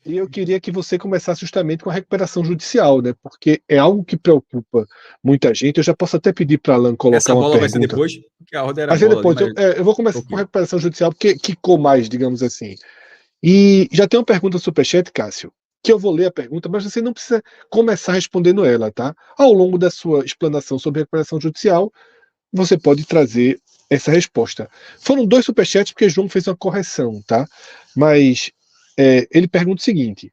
E eu queria que você começasse justamente com a recuperação judicial, né? Porque é algo que preocupa muita gente. Eu já posso até pedir para Alan colocar Essa uma bola vai ser pergunta. depois, porque a ordem era a Mas aí bola ali, depois, mas eu vou começar com a ok. recuperação judicial, porque quicou mais, digamos assim. E já tem uma pergunta no Superchat, Cássio, que eu vou ler a pergunta, mas você não precisa começar respondendo ela, tá? Ao longo da sua explanação sobre recuperação judicial, você pode trazer essa resposta. Foram 2 superchats porque João fez uma correção, tá? Mas ele pergunta o seguinte: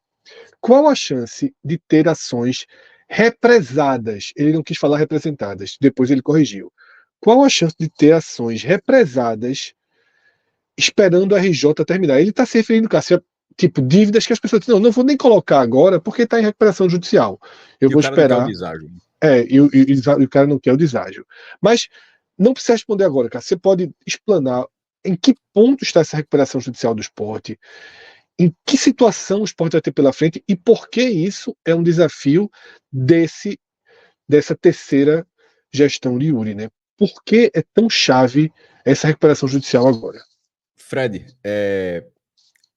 qual a chance de ter ações represadas? Ele não quis falar representadas, depois ele corrigiu. Qual a chance de ter ações represadas esperando a RJ terminar? Ele está se referindo, Cássio, a tipo dívidas que as pessoas dizem, não vou nem colocar agora porque está em recuperação judicial. Eu E vou o cara não quer o esperar. deságio. E o cara não quer o deságio. Mas não precisa responder agora, cara. Você pode explanar em que ponto está essa recuperação judicial do esporte, em que situação o esporte vai ter pela frente e por que isso é um desafio dessa terceira gestão de Yuri, né? Por que é tão chave essa recuperação judicial agora? Fred,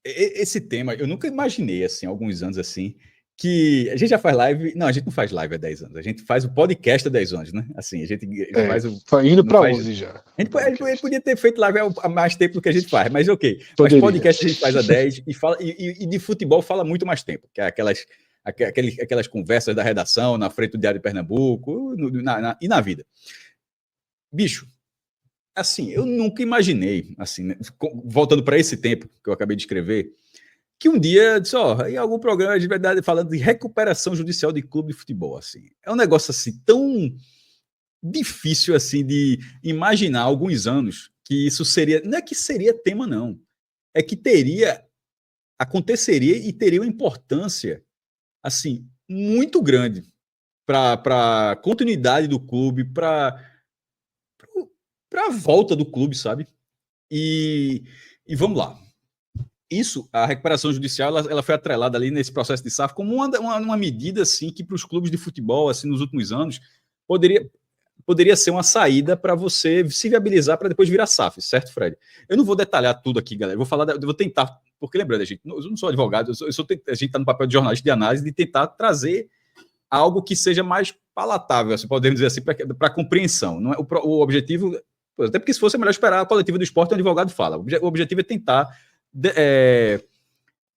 esse tema, eu nunca imaginei, assim, alguns anos assim, que a gente já faz live. Não, a gente não faz live há 10 anos. A gente faz o podcast há 10 anos, né? Assim, a gente faz o. Indo Não para faz, 11 já. a gente podia ter feito live há mais tempo do que a gente faz, mas ok. Mas Poderia. podcast a gente faz há 10 e de futebol fala muito mais tempo, que é aquelas conversas da redação na frente do Diário de Pernambuco e na vida. Bicho, assim, eu nunca imaginei, assim, né, voltando para esse tempo que eu acabei de escrever, que um dia, disse, em algum programa de verdade falando de recuperação judicial de clube de futebol, assim. É um negócio assim tão difícil assim de imaginar há alguns anos que isso seria, não é que seria tema não, é que aconteceria e teria uma importância assim muito grande para a continuidade do clube, para a volta do clube, sabe? E vamos lá. Isso, a recuperação judicial, ela foi atrelada ali nesse processo de SAF como uma medida assim que para os clubes de futebol assim nos últimos anos poderia ser uma saída para você se viabilizar para depois virar SAF, certo, Fred? Eu não vou detalhar tudo aqui, galera. Eu vou tentar, porque lembrando, eu não sou advogado, a gente está no papel de jornalista de análise de tentar trazer algo que seja mais palatável, assim, podemos dizer assim, para compreensão. Não é o objetivo, até porque se fosse é melhor esperar a coletiva do esporte, um advogado fala. O objetivo é tentar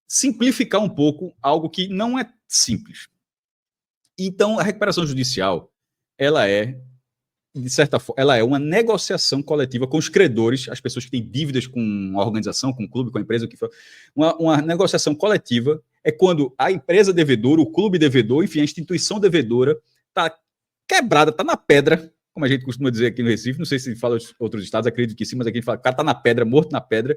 simplificar um pouco algo que não é simples. Então, a recuperação judicial, ela é, de certa forma, ela é uma negociação coletiva com os credores, as pessoas que têm dívidas com a organização, com o clube, com a empresa, o que for. Uma negociação coletiva é quando a empresa devedora, o clube devedor, enfim, a instituição devedora está quebrada, está na pedra, como a gente costuma dizer aqui no Recife, não sei se fala em outros estados, acredito que sim, mas aqui a gente fala, o cara está na pedra, morto na pedra,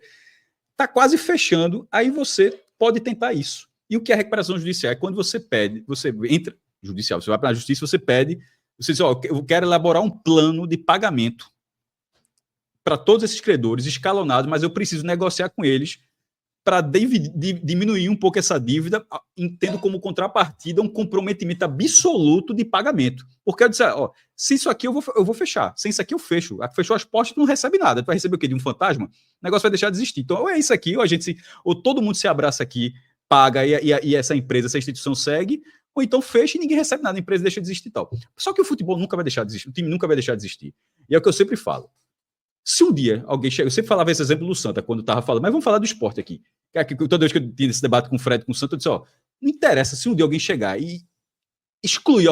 está quase fechando, aí você pode tentar isso. E o que é recuperação judicial? É quando você pede, você entra judicial, você vai para a justiça, você pede, você diz, eu quero elaborar um plano de pagamento para todos esses credores escalonados, mas eu preciso negociar com eles para diminuir um pouco essa dívida, entendo como contrapartida um comprometimento absoluto de pagamento. Porque eu disse, se isso aqui eu vou fechar, sem isso aqui eu fecho. Fechou as portas, tu não recebe nada. Tu vai receber o quê? De um fantasma? O negócio vai deixar de existir. Então, ou é isso aqui, ou todo mundo se abraça aqui, paga e essa empresa, essa instituição segue, ou então fecha e ninguém recebe nada, a empresa deixa de existir e tal. Só que o futebol nunca vai deixar de existir, o time nunca vai deixar de existir. E é o que eu sempre falo. Se um dia alguém chega, eu sempre falava esse exemplo do Santa, quando estava falando, mas vamos falar do esporte aqui. Toda vez que eu tinha esse debate com o Fred, com o Santa, eu disse, não interessa se um dia alguém chegar e excluir,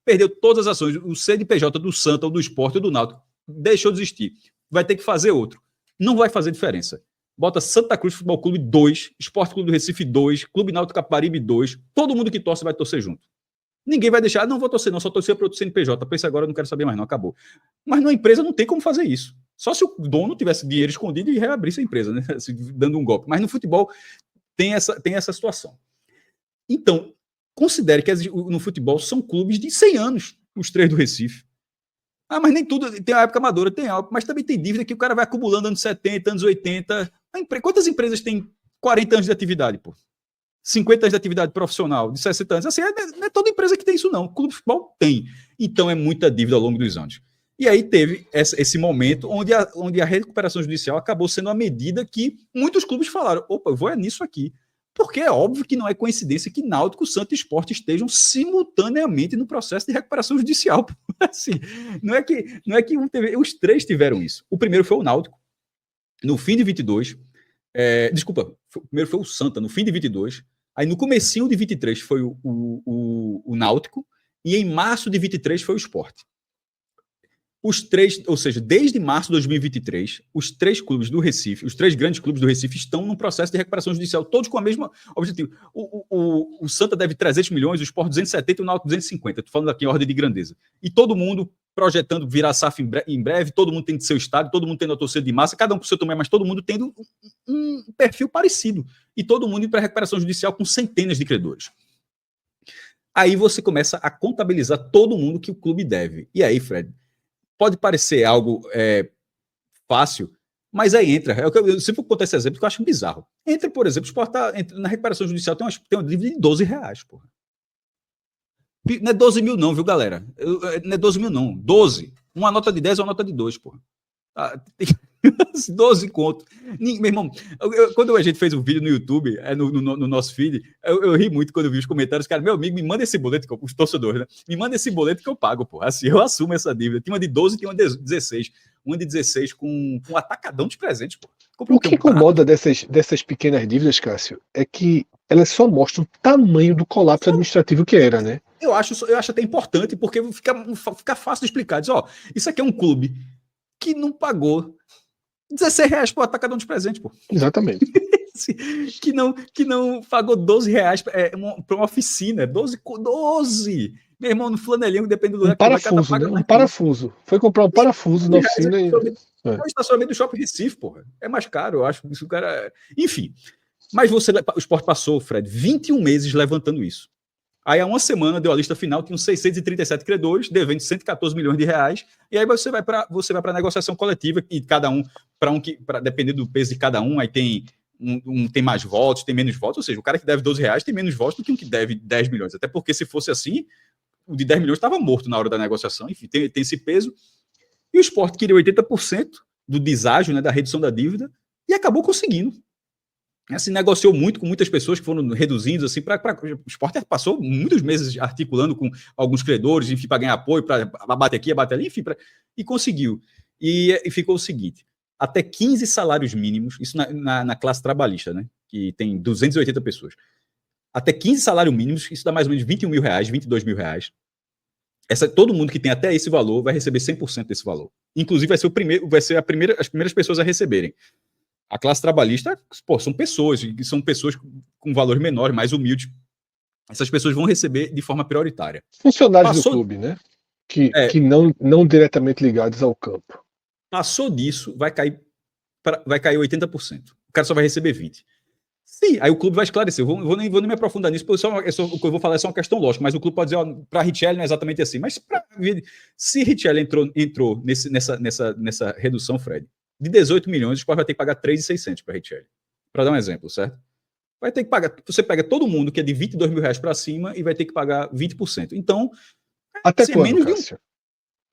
perdeu todas as ações, o CNPJ do Santa, ou do esporte, ou do Náutico, deixou de existir. Vai ter que fazer outro. Não vai fazer diferença. Bota Santa Cruz Futebol Clube 2, Esporte Clube do Recife 2, Clube Náutico Caparibe 2, todo mundo que torce vai torcer junto. Ninguém vai deixar, não vou torcer não, só torcer para o CNPJ, pensa agora, eu não quero saber mais não, acabou. Mas numa empresa não tem como fazer isso. Só se o dono tivesse dinheiro escondido e reabrisse a empresa, né? Assim, dando um golpe. Mas no futebol tem essa situação. Então, considere que no futebol são clubes de 100 anos, os 3 do Recife. Mas nem tudo, tem a época amadora, tem algo, mas também tem dívida que o cara vai acumulando anos 70, anos 80. Quantas empresas têm 40 anos de atividade, pô? 50 anos de atividade profissional, de 60 anos. Assim, não é toda empresa que tem isso, não. O clube de futebol tem. Então, é muita dívida ao longo dos anos. E aí teve esse momento onde a recuperação judicial acabou sendo uma medida que muitos clubes falaram, opa, eu vou nisso aqui. porque é óbvio que não é coincidência que Náutico, Santa e Sport estejam simultaneamente no processo de recuperação judicial. Assim, não é que os três tiveram isso. O primeiro foi o Náutico, no fim de 22. Desculpa, o primeiro foi o Santa, no fim de 22. Aí no comecinho de 23 foi o Náutico, e em março de 23 foi o Sport. Os três, ou seja, desde março de 2023, os três clubes do Recife, os três grandes clubes do Recife estão num processo de recuperação judicial, todos com o mesmo objetivo. O Santa deve 300 milhões, o Sport 270 e o Náutico 250. Estou falando aqui em ordem de grandeza. E todo mundo projetando virar SAF em breve, todo mundo tendo seu estádio, todo mundo tendo a torcida de massa, cada um com seu tamanho, mas todo mundo tendo um perfil parecido. E todo mundo indo para a recuperação judicial com centenas de credores. Aí você começa a contabilizar todo mundo que o clube deve. E aí, Fred, pode parecer algo fácil, mas aí entra. Eu sempre contar esse exemplo que eu acho bizarro. Entra, por exemplo, o Sport na recuperação judicial tem uma dívida de R$12, porra. Não é 12 mil, não, viu, galera? Não é 12 mil, não. 12. Uma nota de 10 ou uma nota de 2, porra. 12 conto. Meu irmão, quando a gente fez um vídeo no YouTube, no nosso feed, eu ri muito quando eu vi os comentários. Cara, meu amigo, me manda esse boleto, os torcedores, né? Me manda esse boleto que eu pago, pô. Assim, eu assumo essa dívida. Tinha uma de 12 e tinha uma de 16. Uma de 16 com um atacadão de presentes, pô. O que incomoda dessas pequenas dívidas, Cássio, é que elas só mostram o tamanho do colapso administrativo que era, né? Eu acho até importante, porque fica fácil de explicar. Diz, ó, isso aqui é um clube que não pagou R$16 por atacadão de presente, pô. Exatamente. que não pagou R$12 para uma oficina. 12! Meu irmão, no flanelinho, depende do... Um parafuso, né? Um parafuso. Foi comprar um parafuso na oficina e... O estacionamento do Shopping Recife, porra. É mais caro, eu acho. Isso, cara... Enfim. Mas o Sport passou, Fred, 21 meses levantando isso. Aí, há uma semana, deu a lista final, tinham 637 credores, devendo 114 milhões de reais, e aí você vai para a negociação coletiva, e cada um, dependendo do peso de cada um, aí tem tem mais votos, tem menos votos, ou seja, o cara que deve R$12 tem menos votos do que um que deve 10 milhões, até porque se fosse assim, o de 10 milhões estava morto na hora da negociação, enfim, tem esse peso, e o Sport queria 80% do deságio, né, da redução da dívida, e acabou conseguindo. Assim, negociou muito com muitas pessoas que foram reduzindo, assim, o Sport passou muitos meses articulando com alguns credores, enfim, para ganhar apoio, para bater aqui, bater ali, enfim, e conseguiu. E ficou o seguinte, até 15 salários mínimos, isso na classe trabalhista, né, que tem 280 pessoas, até 15 salários mínimos, isso dá mais ou menos 21 mil reais, 22 mil reais. Todo mundo que tem até esse valor vai receber 100% desse valor. Inclusive, vai ser as primeiras pessoas a receberem. A classe trabalhista, pô, são pessoas com valores menores, mais humildes. Essas pessoas vão receber de forma prioritária. Funcionários do clube, né? Que não diretamente ligados ao campo. Passou disso, vai cair 80%. O cara só vai receber 20%. Sim, aí o clube vai esclarecer. Eu vou nem me aprofundar nisso, porque o que eu vou falar é só uma questão lógica, mas o clube pode dizer, para a Richelli não é exatamente assim. Mas se Richelli entrou nessa redução, Fred, de 18 milhões, o Sport vai ter que pagar 3.600 para a Richelli. Para dar um exemplo, certo? Vai ter que pagar. Você pega todo mundo que é de 22 mil reais para cima e vai ter que pagar 20%. Então. Até assim, quando, Cássio?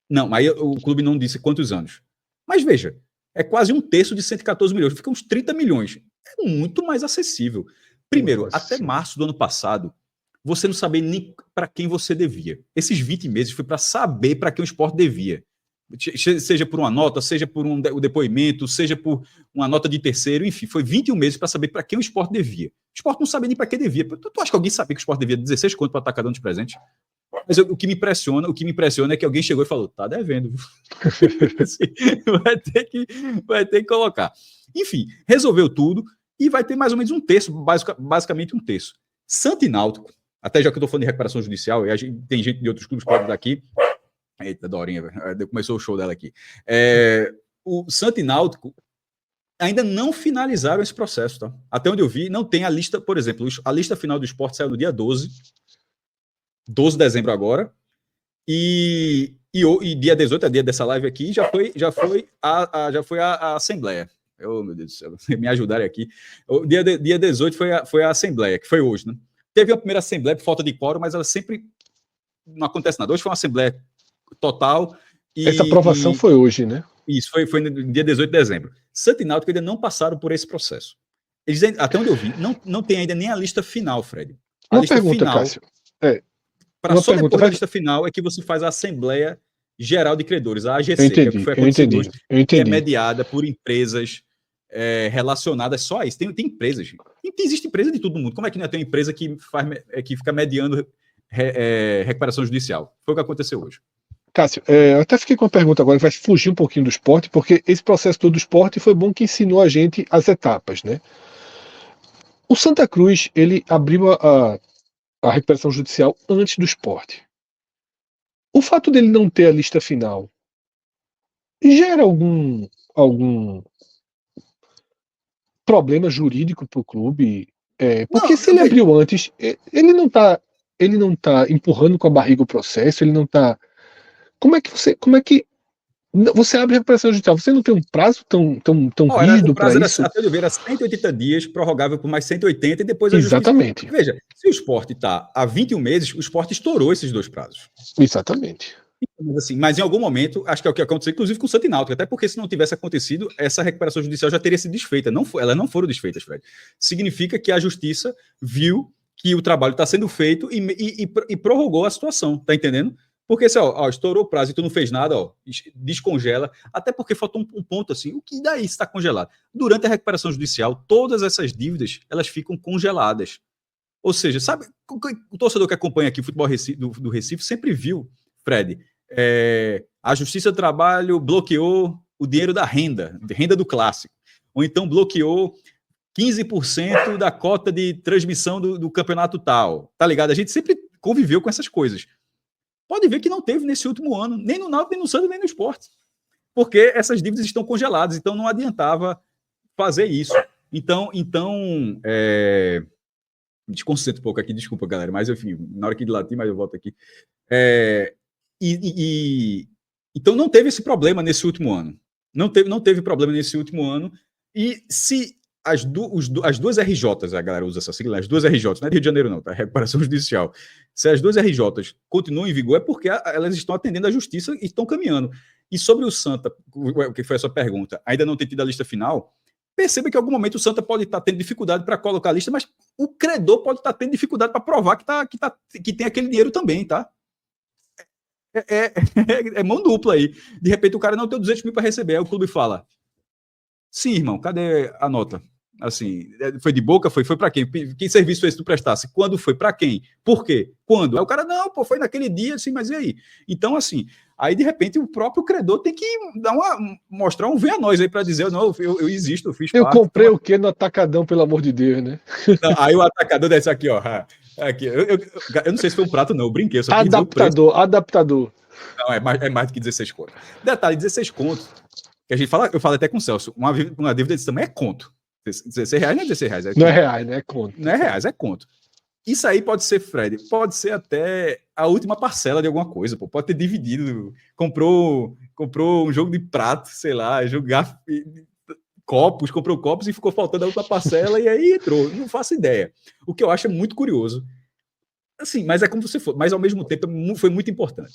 Não, aí o clube não disse quantos anos. Mas veja, é quase um terço de 114 milhões. Fica uns 30 milhões. É muito mais acessível. Primeiro, até março do ano passado, você não sabia nem para quem você devia. Esses 20 meses foi para saber para quem o Sport devia. Seja por uma nota, seja por um depoimento, seja por uma nota de terceiro, enfim, foi 21 meses para saber para quem o Sport devia. O Sport não sabia nem para que devia. Tu acha que alguém sabia que o Sport devia 16 conto para atacadão de presente? Mas o que me impressiona é que alguém chegou e falou, tá devendo. vai ter que colocar. Enfim, resolveu tudo e vai ter mais ou menos um terço, basicamente um terço. Santa e Náutico, até já que eu estou falando de recuperação judicial, e tem gente de outros clubes que pode dar aqui. Eita, Dorinha, começou o show dela aqui. O Santa e Náutico ainda não finalizaram esse processo, tá? Até onde eu vi, não tem a lista, por exemplo, a lista final do Sport saiu no dia 12 de dezembro agora, e dia 18, é dia dessa live aqui, já foi a Assembleia. Oh, meu Deus do céu, me ajudarem aqui. O dia 18 foi a Assembleia, que foi hoje, né? Teve a primeira Assembleia por falta de quórum, mas ela sempre não acontece nada. Hoje foi uma Assembleia total. Essa aprovação foi hoje, né? Isso, foi no dia 18 de dezembro. Santa e Náutico ainda não passaram por esse processo. Eles, até onde eu vi, não tem ainda nem a lista final, Fred. A Uma lista pergunta, final, Cássio. para Uma só pergunta. depois da lista final é que você faz a Assembleia Geral de Credores, a Eu AGC, que entendi, foi eu acontecido entendi, hoje, eu que é entendi. mediada por empresas relacionadas só a isso. Tem empresas, gente. Existe empresa de todo mundo. Como é que não é ter uma empresa que fica mediando recuperação judicial? Foi o que aconteceu hoje. Cássio, eu até fiquei com uma pergunta agora que vai fugir um pouquinho do esporte, porque esse processo todo do esporte foi bom que ensinou a gente as etapas, né? O Santa Cruz, ele abriu a recuperação judicial antes do esporte. O fato dele não ter a lista final gera algum problema jurídico para o clube? Porque Não, se ele abriu antes, ele não tá empurrando com a barriga o processo, ele não tá. Como é que você abre a recuperação judicial? Você não tem um prazo tão o rígido para prazo era, isso? até eu ver, era 180 dias, prorrogável por mais 180, e depois a justiça. Exatamente. Veja, se o esporte está há 21 meses, o esporte estourou esses 2 prazos. Exatamente. Mas em algum momento, acho que é o que aconteceu, inclusive com o Santa e Náutico, até porque se não tivesse acontecido, essa recuperação judicial já teria sido desfeita. Elas não foram desfeitas, Fred. Significa que a justiça viu que o trabalho está sendo feito e prorrogou a situação, tá entendendo? Porque se estourou o prazo e tu não fez nada, descongela, até porque faltou um ponto assim, o que daí está congelado? Durante a recuperação judicial, todas essas dívidas, elas ficam congeladas. Ou seja, sabe, o torcedor que acompanha aqui o futebol do Recife sempre viu, Fred, a Justiça do Trabalho bloqueou o dinheiro da renda do clássico, ou então bloqueou 15% da cota de transmissão do campeonato tal, tá ligado? A gente sempre conviveu com essas coisas. Pode ver que não teve nesse último ano, nem no Náutico, nem no Santos, nem no Sport, porque essas dívidas estão congeladas, então não adiantava fazer isso. Então me desconcentro um pouco aqui, desculpa, galera, mas enfim, na hora que de latir, mas eu volto aqui. Então não teve esse problema nesse último ano. Não teve problema nesse último ano. E se as duas RJs, a galera usa essa sigla, as duas RJs, não é Rio de Janeiro não, tá? Recuperação judicial. Se as duas RJs continuam em vigor, é porque elas estão atendendo à justiça e estão caminhando. E sobre o Santa, o que foi a sua pergunta, ainda não tem tido a lista final, perceba que em algum momento o Santa pode estar tendo dificuldade para colocar a lista, mas o credor pode estar tendo dificuldade para provar que tem aquele dinheiro também, tá? É mão dupla aí. De repente o cara não tem 200 mil para receber, aí o clube fala, sim, irmão, cadê a nota? Assim, foi de boca? Foi para quem? Que serviço foi esse que tu prestasse? Quando foi? Para quem? Por quê? Quando? Aí o cara, não, pô, foi naquele dia, assim, mas e aí? Então, assim, aí de repente o próprio credor tem que mostrar um vê a nós aí para dizer, não, eu existo, eu fiz parte. Eu comprei então, o quê no atacadão, pelo amor de Deus, né? Não, aí o atacador desse aqui, ó. Aqui, eu não sei se foi um prato, não, eu brinquei, eu só Adaptador. Não, é mais do que 16 contos. Detalhe, 16 contos, que a gente fala, eu falo até com o Celso, uma dívida desse tamanho é conto. 16 reais não é 16 reais. Não é reais, né? É conto. Não é reais, é conto. Isso aí pode ser, Fred, pode ser até a última parcela de alguma coisa, pô. Pode ter dividido, comprou um jogo de prato, sei lá, jogar comprou copos e ficou faltando a última parcela e aí entrou. Não faço ideia. O que eu acho é muito curioso. Assim, mas é como você for, mas ao mesmo tempo foi muito importante.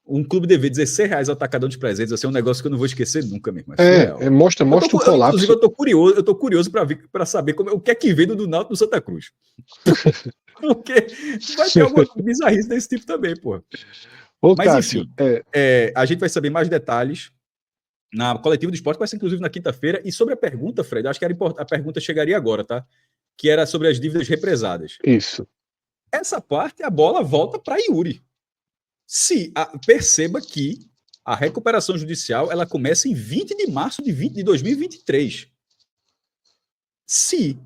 Um clube dever 16 reais ao atacadão de presentes, assim, é um negócio que eu não vou esquecer nunca mesmo. Mostra o colapso. Inclusive, eu tô curioso para saber o que é que vem do Náutico do Santa Cruz. Porque vai ter alguma bizarrice desse tipo também, pô. Mas, Cássio, enfim, a gente vai saber mais detalhes na coletiva do esporte, vai ser inclusive na quinta-feira. E sobre a pergunta, Fred, acho que a pergunta chegaria agora, tá? Que era sobre as dívidas Isso. Essa parte, a bola volta para Yuri. Perceba que a recuperação judicial ela começa em 20 de março de 2023. Se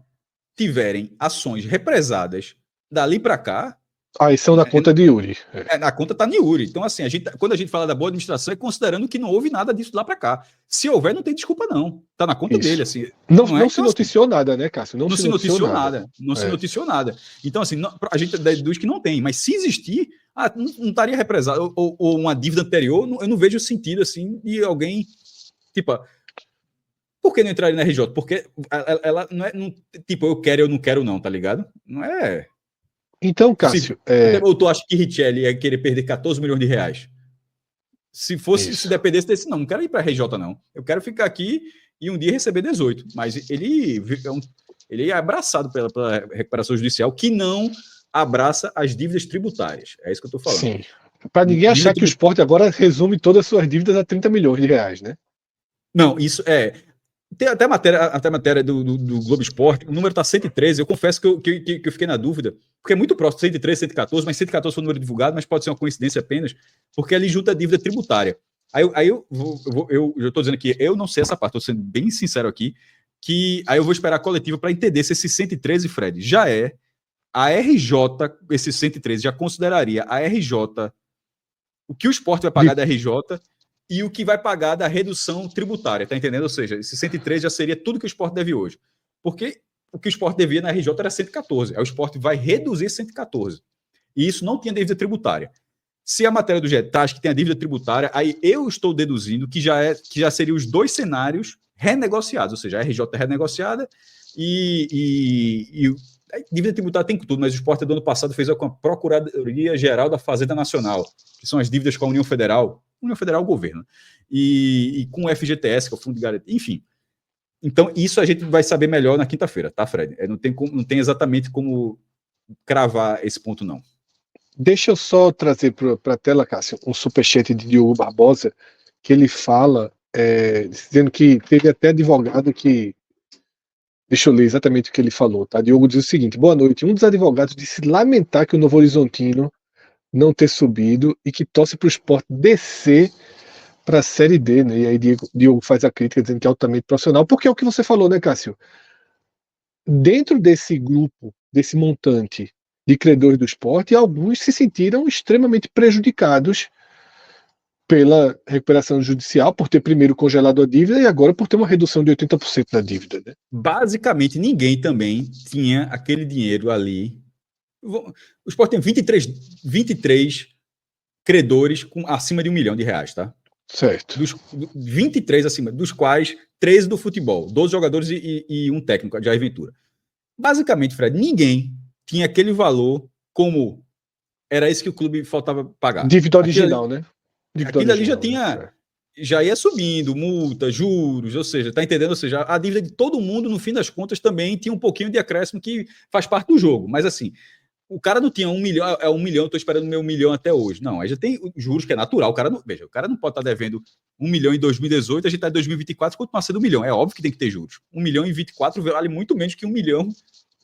tiverem ações represadas dali para cá, aí são na conta de Yuri. Na conta está de Yuri. Então, assim, quando a gente fala da boa administração, é considerando que não houve nada disso lá para cá. Se houver, não tem desculpa, não. Está na conta dele. Assim, não se noticiou nada, né, Cássio? Não se noticiou nada. Não se noticiou nada. Então, assim, a gente deduz que não tem. Mas se existir, não estaria represado. Ou uma dívida anterior, eu não vejo sentido, assim, de alguém. Tipo, por que não entraria na RJ? Porque ela não é. Tipo, eu quero, eu não quero, não, tá ligado? Não é. Então, Cássio. Ou tu acha que Richelli ia querer perder 14 milhões de reais? Se dependesse desse, não quero ir para a RJ, não. Eu quero ficar aqui e um dia receber 18. Mas ele Ele é abraçado pela recuperação judicial, que não abraça as dívidas tributárias. É isso que eu estou falando. Sim. Para ninguém achar que o Sport agora resume todas as suas dívidas a 30 milhões de reais, né? Não, isso é. Tem até matéria do Globo Esporte, o número está 113. Eu confesso que eu fiquei na dúvida, porque é muito próximo, 113, 114, mas 114 foi o número divulgado, mas pode ser uma coincidência apenas, porque ali junta a dívida tributária. Aí eu estou dizendo aqui, eu não sei essa parte, estou sendo bem sincero aqui, que aí eu vou esperar a coletiva para entender se esse 113, Fred, já é a RJ, esse 113 já consideraria a RJ, o que o Sport vai pagar da RJ e o que vai pagar da redução tributária, tá entendendo? Ou seja, esse 113 já seria tudo que o Sport deve hoje. Porque o que o Sport devia na RJ era 114. Aí o Sport vai reduzir 114. E isso não tinha dívida tributária. Se a matéria do Getas que tem a dívida tributária, aí eu estou deduzindo que já seriam os dois cenários renegociados, ou seja, a RJ é renegociada e a dívida tributária tem tudo, mas o Sport do ano passado fez com a Procuradoria-Geral da Fazenda Nacional, que são as dívidas com a União Federal, governo, e com o FGTS, que é o Fundo de Garantia, enfim. Então, isso a gente vai saber melhor na quinta-feira, tá, Fred? Não tem exatamente como cravar esse ponto, não. Deixa eu só trazer para a tela, Cássio, um superchat de Diogo Barbosa, que ele fala, dizendo que teve até advogado que... Deixa eu ler exatamente o que ele falou, tá? Diogo diz o seguinte: boa noite. Um dos advogados disse lamentar que o Novo Horizontino não ter subido e que torce para o Sport descer para a Série D, né? E aí Diogo faz a crítica dizendo que é altamente profissional, porque é o que você falou, né, Cássio? Dentro desse grupo, desse montante de credores do Sport, alguns se sentiram extremamente prejudicados pela recuperação judicial, por ter primeiro congelado a dívida e agora por ter uma redução de 80% da dívida, né? Basicamente, ninguém também tinha aquele dinheiro ali. O Sport tem 23 credores com acima de R$1 milhão, tá? Certo. 23 acima, dos quais 13 do futebol, 12 jogadores e um técnico, de Jair Ventura. Basicamente, Fred, ninguém tinha aquele valor como era esse que o clube faltava pagar. Dívida original, né? Aquilo ali já ia subindo, multa, juros, ou seja, tá entendendo? Ou seja, a dívida de todo mundo, no fim das contas, também tinha um pouquinho de acréscimo que faz parte do jogo. Mas assim, o cara não tinha R$1 milhão, R$1 milhão, estou esperando meu R$1 milhão até hoje. Não, aí já tem juros que é natural. O cara não pode estar devendo R$1 milhão em 2018, a gente está em 2024, continua sendo R$1 milhão. É óbvio que tem que ter juros. R$1 milhão em 24 vale muito menos que R$1 milhão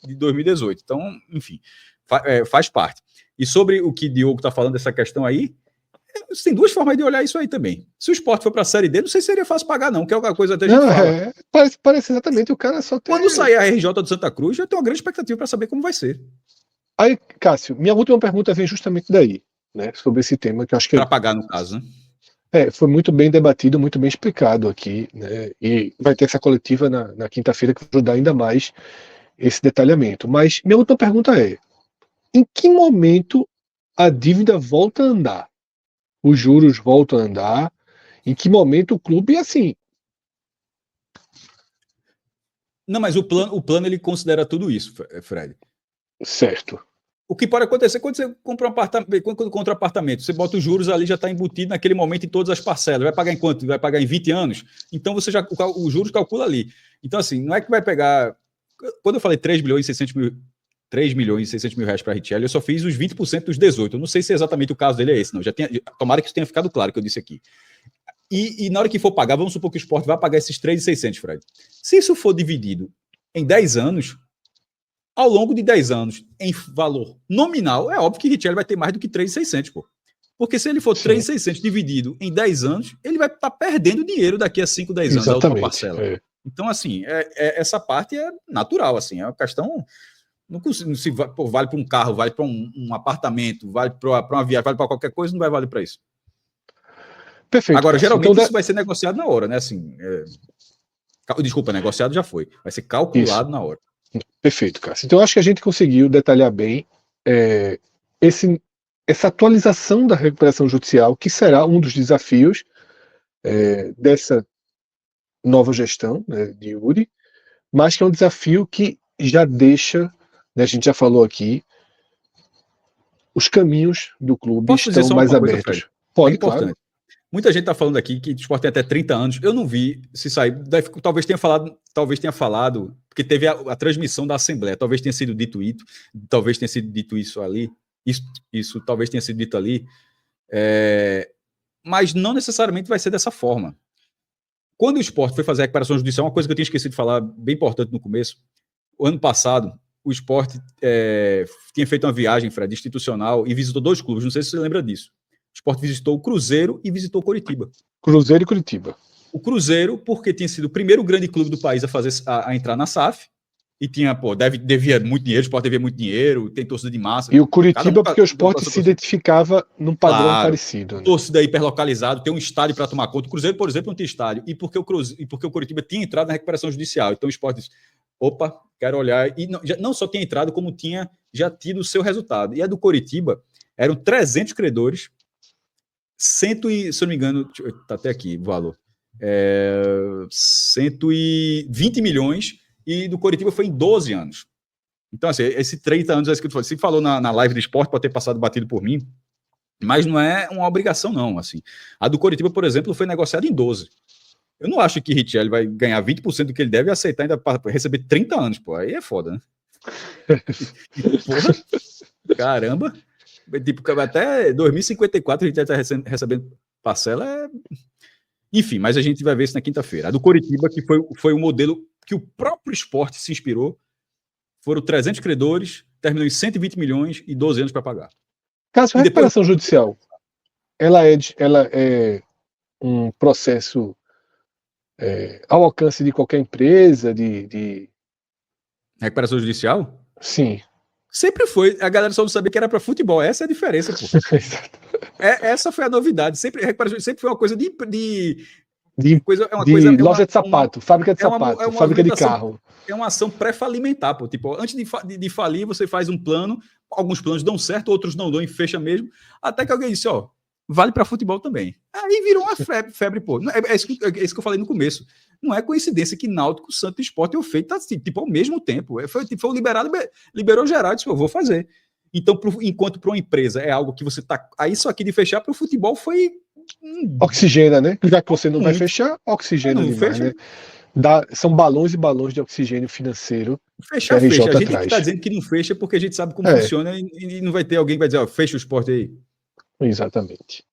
de 2018. Então, enfim, faz parte. E sobre o que o Diogo está falando dessa questão aí, tem duas formas de olhar isso aí também. Se o Sport for para a Série D, não sei se seria fácil pagar, não, que é uma coisa até a gente fala. Parece exatamente o cara só tem... Quando sair a RJ do Santa Cruz, eu tenho uma grande expectativa para saber como vai ser. Aí, Cássio, minha última pergunta vem justamente daí, né, sobre esse tema que eu acho que... Para pagar, no caso, né? Foi muito bem debatido, muito bem explicado aqui, né, e vai ter essa coletiva na quinta-feira que vai ajudar ainda mais esse detalhamento. Mas minha última pergunta é: em que momento a dívida volta a andar? Os juros voltam a andar? Em que momento o clube, assim... Não, mas o plano ele considera tudo isso, Fred. Certo. O que pode acontecer quando você compra um apartamento, você bota os juros ali, já está embutido naquele momento em todas as parcelas. Vai pagar em quanto? Vai pagar em 20 anos? Então você já os juros calcula ali. Então, assim, não é que vai pegar... Quando eu falei 3 milhões e 600 mil reais para a Richelli, eu só fiz os 20% dos 18. Eu não sei se exatamente o caso dele é esse, não. Tomara que isso tenha ficado claro que eu disse aqui. E na hora que for pagar, vamos supor que o Sport vai pagar esses 3.600, Fred. Se isso for dividido em 10 anos, ao longo de 10 anos, em valor nominal, é óbvio que Richelli vai ter mais do que 3.600, pô. Porque se ele for 3.600 dividido em 10 anos, ele vai estar perdendo dinheiro daqui a 5, 10 anos, exatamente, a outra parcela. Então, assim, essa parte é natural, assim, é uma questão... Não se vale para um carro, vale para um apartamento, vale para uma viagem, vale para qualquer coisa, não vai valer para isso. Perfeito. Agora, geralmente então, isso vai ser negociado na hora, né? Assim, desculpa, negociado já foi. Vai ser calculado na hora. Perfeito, Cássio. Então, acho que a gente conseguiu detalhar bem essa atualização da recuperação judicial, que será um dos desafios dessa nova gestão, né, de Yuri, mas que é um desafio que já deixa, né, a gente já falou aqui, os caminhos do clube estão mais abertos. Pode, claro. Muita gente está falando aqui que o Sport tem até 30 anos. Eu não vi se sair. Talvez tenha falado, porque teve a transmissão da Assembleia. Talvez tenha sido dito isso, talvez tenha sido dito isso ali. Isso talvez tenha sido dito ali. Mas não necessariamente vai ser dessa forma. Quando o Sport foi fazer a recuperação judicial, uma coisa que eu tinha esquecido de falar, bem importante no começo, o ano passado, o Sport tinha feito uma viagem, Fred, institucional, e visitou 2 clubes, não sei se você lembra disso. O Sport visitou o Cruzeiro e visitou o Coritiba. Cruzeiro e Curitiba. O Cruzeiro, porque tinha sido o primeiro grande clube do país a entrar na SAF, e tinha, devia muito dinheiro, o Sport devia muito dinheiro, tem torcida de massa. E o Curitiba, porque o Sport se identificava num padrão parecido. Né? Torcida hiperlocalizado, tem um estádio para tomar conta. O Cruzeiro, por exemplo, não tinha estádio. E porque o Curitiba tinha entrado na recuperação judicial. Então o Sport disse, opa, quero olhar. E não só tinha entrado, como tinha já tido o seu resultado. E a do Coritiba eram 300 credores, se eu não me engano, está até aqui o valor, 120 milhões, e do Coritiba foi em 12 anos. Então, assim, esse 30 anos, é que você falou na live do Sport, pode ter passado batido por mim, mas não é uma obrigação, não. Assim. A do Coritiba, por exemplo, foi negociada em 12. Eu não acho que Richelli vai ganhar 20% do que ele deve e aceitar ainda para receber 30 anos, pô. Aí é foda, né? Porra, caramba. Tipo, até 2054 a gente vai estar recebendo parcela. Enfim, mas a gente vai ver isso na quinta-feira. A do Coritiba, que foi o modelo que o próprio Sport se inspirou, foram 300 credores, terminou em 120 milhões e 12 anos para pagar. Caso a recuperação judicial, ela é um processo ao alcance de qualquer empresa, de... Recuperação judicial? Sim. Sempre foi. A galera só não sabia que era para futebol. Essa é a diferença, pô. Essa foi a novidade. Sempre foi uma coisa de loja de sapato, fábrica de sapato, fábrica de carro. É uma ação pré-falimentar, pô. Tipo, antes de falir, você faz um plano. Alguns planos dão certo, outros não dão e fecha mesmo. Até que alguém disse, vale para futebol também. Aí virou uma febre, pô. É isso que eu falei no começo. Não é coincidência que Náutico, Santos e Sport tenham feito assim, tipo, ao mesmo tempo. Foi liberado, liberou geral, disse, eu vou fazer. Então, enquanto para uma empresa é algo que você tá... Aí isso aqui de fechar para o futebol foi... Oxigena, né? Já que você não vai fechar, oxigena demais, fecha, né? São balões e balões de oxigênio financeiro. Fecha. A gente está dizendo que não fecha porque a gente sabe como funciona e não vai ter alguém que vai dizer, fecha o Sport aí. Exatamente.